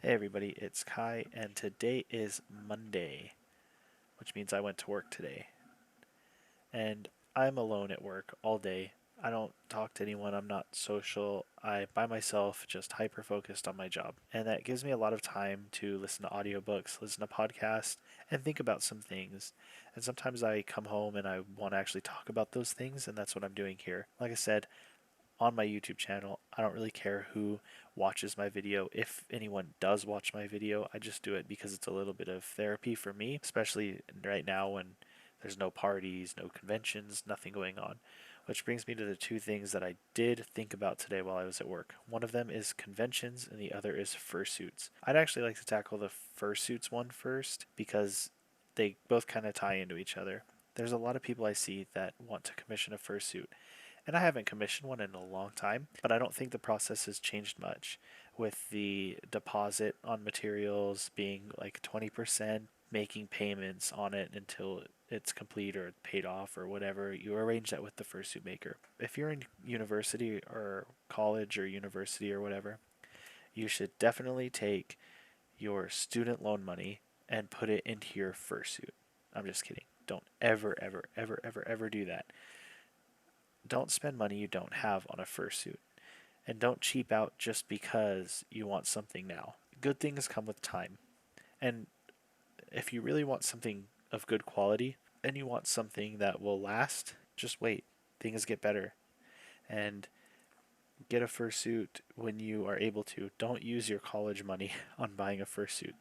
Hey everybody, it's Kai, and today is Monday, which means I went to work today. And I'm alone at work all day. I don't talk to anyone, I'm not social. I, by myself, just hyper focused on my job. And that gives me a lot of time to listen to audiobooks, listen to podcasts, and think about some things. And sometimes I come home and I want to actually talk about those things, and that's what I'm doing here. Like I said, on my YouTube channel. I don't really care who watches my video. If anyone does watch my video, I just do it because it's a little bit of therapy for me, especially right now when there's no parties, no conventions, nothing going on. Which brings me to the two things that I did think about today while I was at work. One of them is conventions, and the other is fursuits. I'd actually like to tackle the fursuits one first because they both kind of tie into each other. There's a lot of people I see that want to commission a fursuit, and I haven't commissioned one in a long time, but I don't think the process has changed much with the deposit on materials being like 20%, making payments on it until it's complete or paid off or whatever. You arrange that with the fursuit maker. If you're in university or college or university or whatever, you should definitely take your student loan money and put it into your fursuit. I'm just kidding. Don't ever, ever, ever, ever, ever do that. Don't spend money you don't have on a fursuit. And don't cheap out just because you want something now. Good things come with time. And if you really want something of good quality and you want something that will last, just wait. Things get better. And get a fursuit when you are able to. Don't use your college money on buying a fursuit.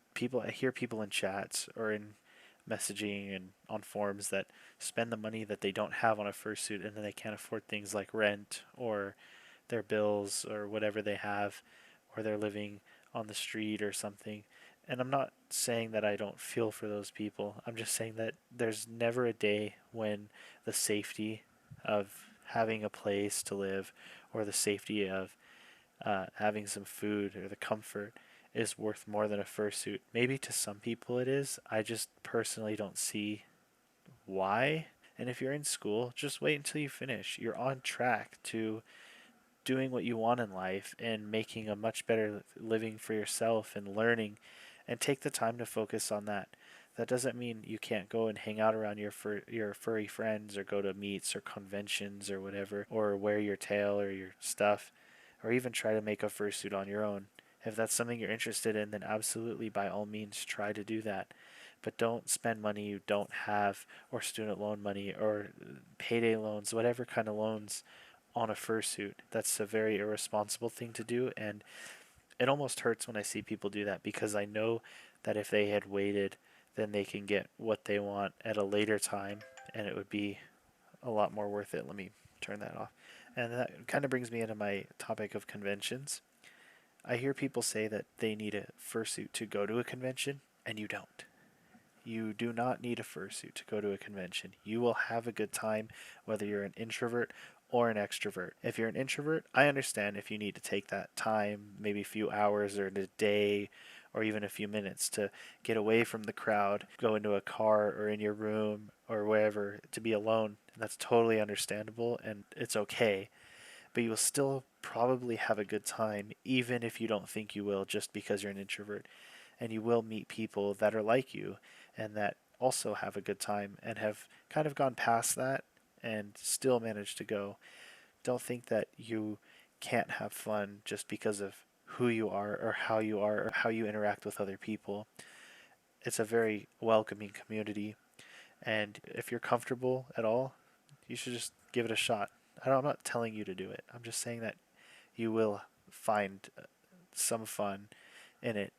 I hear people in chats or in messaging and on forums that spend the money that they don't have on a fursuit, and then they can't afford things like rent or their bills or whatever they have, or they're living on the street or something. And I'm not saying that I don't feel for those people. I'm just saying that there's never a day when the safety of having a place to live or the safety of having some food or the comfort is worth more than a fursuit. Maybe to some people it is. I just personally don't see why. And if you're in school, just wait until you finish. You're on track to doing what you want in life and making a much better living for yourself and learning, and take the time to focus on that. That doesn't mean you can't go and hang out around your furry friends or go to meets or conventions or whatever, or wear your tail or your stuff, or even try to make a fursuit on your own. If that's something you're interested in, then absolutely by all means try to do that. But don't spend money you don't have, or student loan money, or payday loans, whatever kind of loans, on a fursuit. That's a very irresponsible thing to do, and it almost hurts when I see people do that because I know that if they had waited, then they can get what they want at a later time, and it would be a lot more worth it. Let me turn that off. And that kind of brings me into my topic of conventions. I hear people say that they need a fursuit to go to a convention, and you don't. You do not need a fursuit to go to a convention. You will have a good time whether you're an introvert or an extrovert. If you're an introvert, I understand if you need to take that time, maybe a few hours or a day or even a few minutes to get away from the crowd, go into a car or in your room or wherever to be alone. That's totally understandable and it's okay. But you will still probably have a good time even if you don't think you will just because you're an introvert, and you will meet people that are like you and that also have a good time and have kind of gone past that and still managed to go. Don't think that you can't have fun just because of who you are or how you interact with other people. It's a very welcoming community, and if you're comfortable at all, you should just give it a shot. I'm not telling you to do it. I'm just saying that you will find some fun in it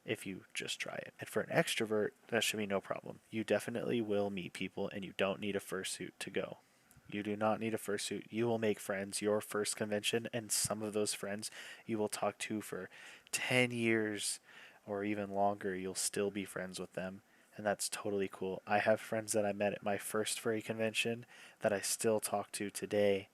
if you just try it. And for an extrovert, that should be no problem. You definitely will meet people and you don't need a fursuit to go. You do not need a fursuit. You will make friends your first convention, and some of those friends you will talk to for 10 years or even longer. You'll still be friends with them, and that's totally cool. I have friends that I met at my first furry convention that I still talk to today,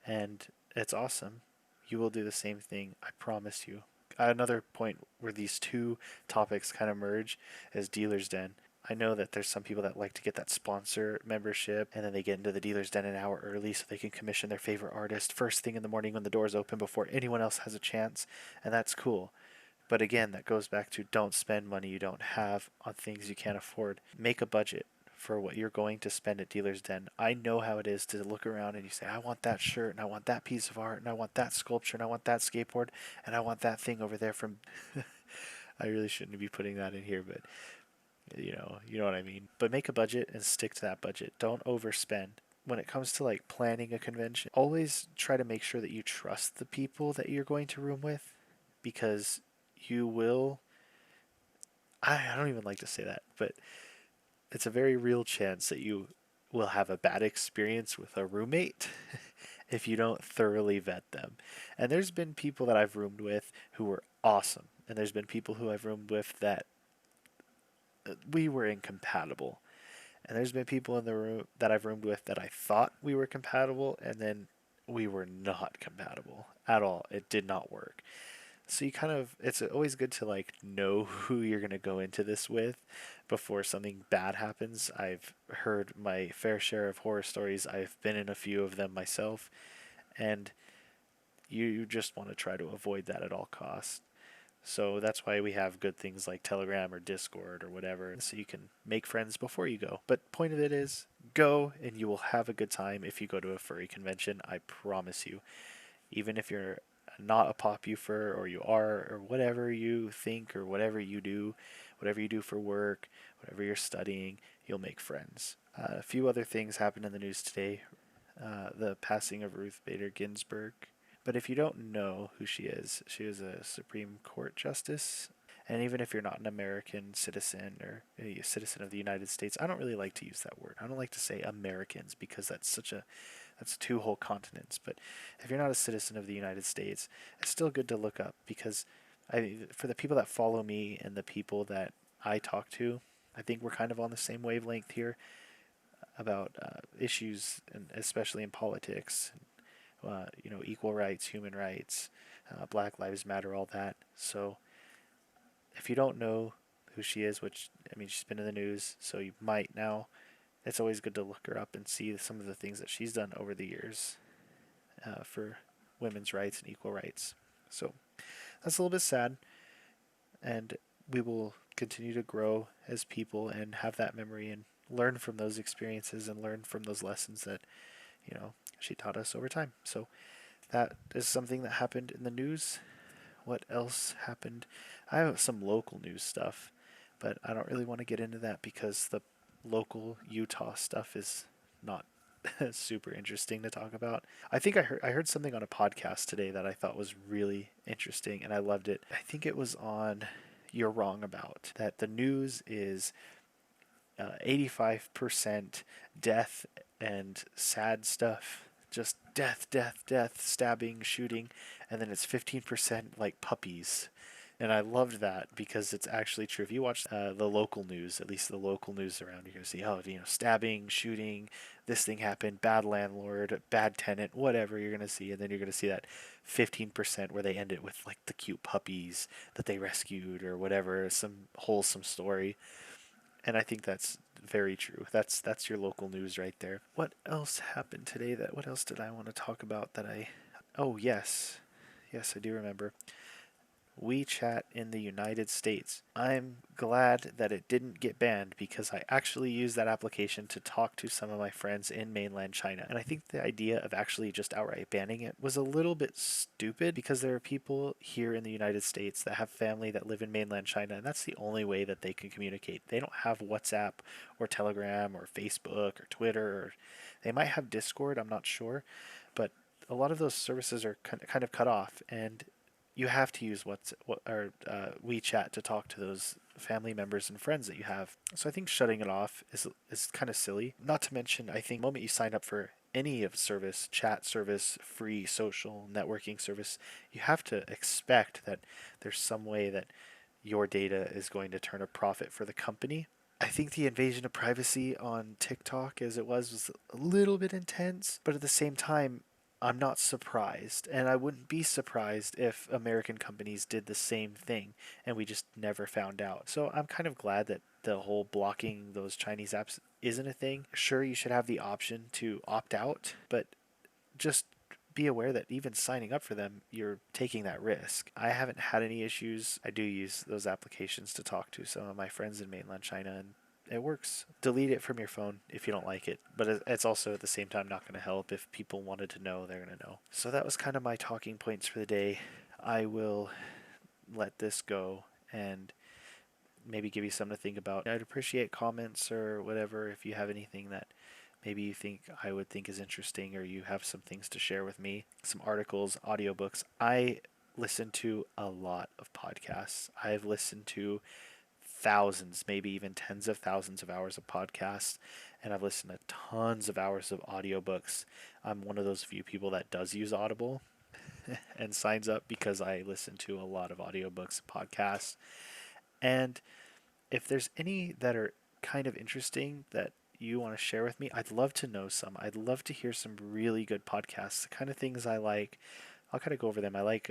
and it's awesome. You will do the same thing, I promise you. Another point where these two topics kind of merge is Dealer's Den. I know that there's some people that like to get that sponsor membership and then they get into the Dealer's Den an hour early so they can commission their favorite artist first thing in the morning when the doors open before anyone else has a chance, and that's cool. But again, that goes back to don't spend money you don't have on things you can't afford. Make a budget for what you're going to spend at Dealer's Den. I know how it is to look around and you say, I want that shirt and I want that piece of art and I want that sculpture and I want that skateboard and I want that thing over there from. I really shouldn't be putting that in here, but you know what I mean. But make a budget and stick to that budget. Don't overspend. When it comes to like planning a convention, always try to make sure that you trust the people that you're going to room with, because you will. I don't even like to say that, but it's a very real chance that you will have a bad experience with a roommate if you don't thoroughly vet them. And there's been people that I've roomed with who were awesome, and there's been people who I've roomed with that we were incompatible. And there's been people in the room that I've roomed with that I thought we were compatible, and then we were not compatible at all. It did not work. So you kind of, it's always good to like know who you're going to go into this with before something bad happens. I've heard my fair share of horror stories. I've been in a few of them myself, and you just want to try to avoid that at all costs. So that's why we have good things like Telegram or Discord or whatever, so you can make friends before you go. But point of it is, go and you will have a good time if you go to a furry convention. I promise you. Even if you're not a popufer or you are or whatever you think or whatever you do for work, whatever you're studying, you'll make friends. A few other things happened in the news today. The passing of Ruth Bader Ginsburg. But if you don't know who she was a Supreme Court justice. And even if you're not an American citizen or a citizen of the United States, I don't really like to use that word. I don't like to say Americans because that's two whole continents. But if you're not a citizen of the United States, it's still good to look up, because for the people that follow me and the people that I talk to, I think we're kind of on the same wavelength here about issues, and especially in politics, equal rights, human rights, Black Lives Matter, all that. So if you don't know who she is, which, I mean, she's been in the news, so you might now, it's always good to look her up and see some of the things that she's done over the years for women's rights and equal rights. So that's a little bit sad, and we will continue to grow as people and have that memory and learn from those experiences and learn from those lessons that she taught us over time. So that is something that happened in the news. What else happened? I have some local news stuff, but I don't really want to get into that because the local Utah stuff is not super interesting to talk about. I think I heard something on a podcast today that I thought was really interesting and I loved it. I think it was on You're Wrong About that the news is 85% death and sad stuff. Just death, death, death, stabbing, shooting, and then it's 15% like puppies. And I loved that because it's actually true. If you watch the local news, at least the local news around, you're going to see, stabbing, shooting, this thing happened, bad landlord, bad tenant, whatever you're going to see. And then you're going to see that 15% where they end it with like the cute puppies that they rescued or whatever, some wholesome story. And I think that's very true. That's your local news right there. What else happened today? What else did I want to talk about that I? Oh yes, yes, I do remember. Wechat in the United States. I'm glad that it didn't get banned because I actually used that application to talk to some of my friends in mainland China. And I think the idea of actually just outright banning it was a little bit stupid because there are people here in the United States that have family that live in mainland China, and that's the only way that they can communicate. They don't have WhatsApp or Telegram or Facebook or Twitter, or they might have Discord, I'm not sure, but a lot of those services are kind of cut off, and you have to use WeChat to talk to those family members and friends that you have. So I think shutting it off is kind of silly. Not to mention, I think the moment you sign up for any of service, chat service, free social networking service, you have to expect that there's some way that your data is going to turn a profit for the company. I think the invasion of privacy on TikTok, as it was a little bit intense, but at the same time, I'm not surprised, and I wouldn't be surprised if American companies did the same thing and we just never found out. So I'm kind of glad that the whole blocking those Chinese apps isn't a thing. Sure, you should have the option to opt out, but just be aware that even signing up for them, you're taking that risk. I haven't had any issues. I do use those applications to talk to some of my friends in mainland China, and it works. Delete it from your phone if you don't like it, but it's also at the same time not going to help. If people wanted to know, they're going to know. So that was kind of my talking points for the day. I will let this go and maybe give you something to think about. I'd appreciate comments or whatever if you have anything that maybe you think I would think is interesting, or you have some things to share with me, some articles, audiobooks. I listen to a lot of podcasts. I've listened to thousands, maybe even tens of thousands of hours of podcasts, and I've listened to tons of hours of audiobooks. I'm one of those few people that does use Audible and signs up because I listen to a lot of audiobooks and podcasts. And if there's any that are kind of interesting that you want to share with me, I'd love to know some. I'd love to hear some really good podcasts, the kind of things I like. I'll kind of go over them. I like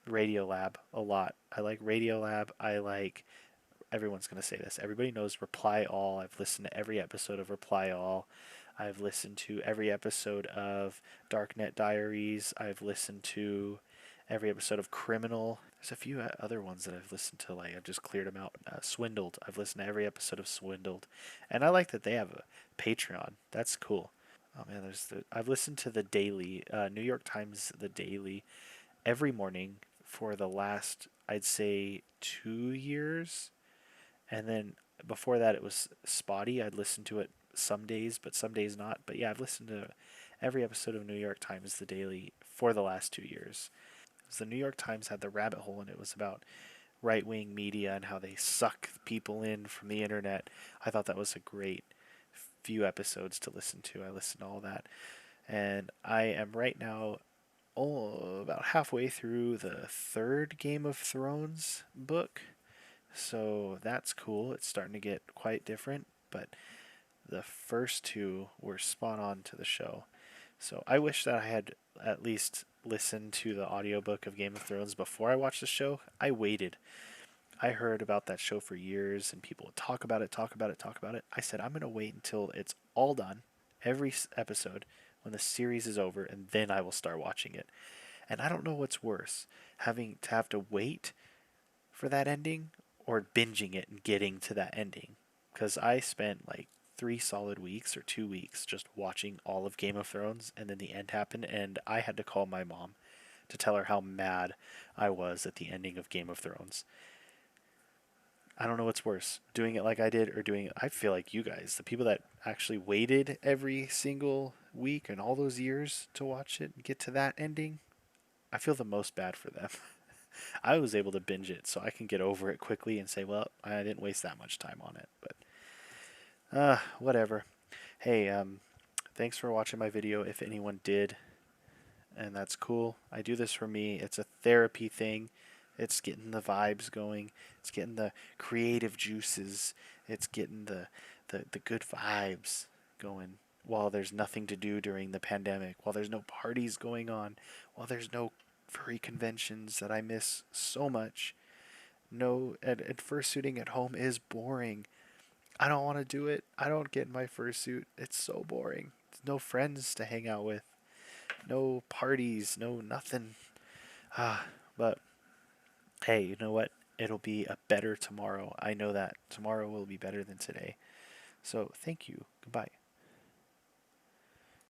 Radio Lab a lot. I like Radio Lab. I like, everyone's going to say this. Everybody knows Reply All. I've listened to every episode of Reply All. I've listened to every episode of Darknet Diaries. I've listened to every episode of Criminal. There's a few other ones that I've listened to, like I've just cleared them out. Swindled. I've listened to every episode of Swindled, and I like that they have a Patreon. That's cool. Oh man, I've listened to the Daily, New York Times, the Daily, every morning for the last, I'd say, 2 years, and then before that it was spotty. I'd listen to it some days, but some days not. But yeah, I've listened to every episode of New York Times, the Daily, for the last 2 years. The New York Times had the rabbit hole, and it was about right wing media and how they suck people in from the internet. I thought that was a great few episodes to listen to. I listened to all that. And I am right now about halfway through the third Game of Thrones book. So that's cool. It's starting to get quite different, but the first two were spot on to the show. So I wish that I had at least listened to the audiobook of Game of Thrones before I watched the show. I waited. I heard about that show for years, and people would talk about it, talk about it, talk about it. I said, I'm going to wait until it's all done, every episode, when the series is over, and then I will start watching it. And I don't know what's worse, having to have to wait for that ending or binging it and getting to that ending. Because I spent like 3 solid weeks or 2 weeks just watching all of Game of Thrones, and then the end happened, and I had to call my mom to tell her how mad I was at the ending of Game of Thrones. I don't know what's worse, doing it like I did or doing it. I feel like you guys, the people that actually waited every single week and all those years to watch it and get to that ending, I feel the most bad for them. I was able to binge it, so I can get over it quickly and say, well, I didn't waste that much time on it. But whatever. Hey, thanks for watching my video. If anyone did, and that's cool. I do this for me. It's a therapy thing. It's getting the vibes going. It's getting the creative juices. It's getting the good vibes going while there's nothing to do during the pandemic, while there's no parties going on, while there's no furry conventions that I miss so much. No, and fursuiting at home is boring. I don't want to do it. I don't get in my fursuit. It's so boring. There's no friends to hang out with. No parties. No nothing. But hey, you know what? It'll be a better tomorrow. I know that tomorrow will be better than today. So thank you. Goodbye.